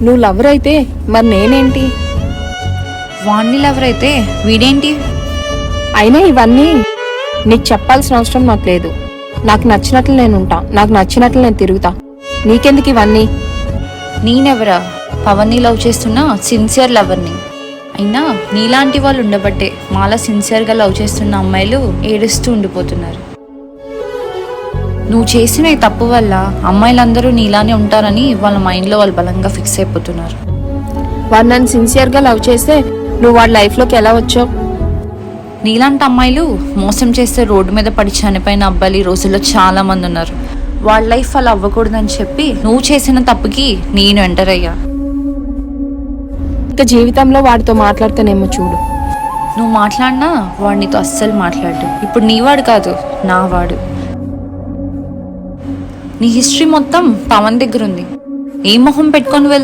నువ్వు లవర్ అయితే మరి నేనేంటి? వాణ్ణి లవర్ అయితే వీడేంటి? అయినా ఇవన్నీ నీకు చెప్పాల్సిన అవసరం నాకు లేదు. నాకు నచ్చినట్లు నేను ఉంటా, నాకు నచ్చినట్లు నేను తిరుగుతా. నీకెందుకు ఇవన్నీ? నేనెవరా? పవన్ని లవ్ చేస్తున్నా సిన్సియర్ లవర్ని. అయినా నీలాంటి వాళ్ళు ఉండబట్టే మాలా సిన్సియర్గా లవ్ చేస్తున్న అమ్మాయిలు ఏడుస్తూ ఉండిపోతున్నారు. నువ్వు చేసిన ఈ తప్పు వల్ల అమ్మాయిలందరూ నీలానే ఉంటారని వాళ్ళ మైండ్లో వాళ్ళు బలంగా ఫిక్స్ అయిపోతున్నారు. వాడు నన్ను సిన్సియర్గా లవ్ చేస్తే నువ్వు వాడి లైఫ్లోకి ఎలా వచ్చావు? నీలాంటి అమ్మాయిలు మోసం చేస్తే రోడ్డు మీద పడి చనిపోయిన అబ్బాయిలు ఈ రోజుల్లో చాలా మంది ఉన్నారు. వాళ్ళ లైఫ్ అలా అవ్వకూడదని చెప్పి నువ్వు చేసిన తప్పుకి నేను ఎంటర్ అయ్యా. ఇంకా జీవితంలో వాడితో మాట్లాడితేనేమో చూడు. నువ్వు మాట్లాడినా వాడు నీతో అస్సలు మాట్లాడు. ఇప్పుడు నీవాడు కాదు, నా వాడు. నీ హిస్టరీ మొత్తం పవన్ దగ్గర ఉంది. ఏ మొహం పెట్టుకొని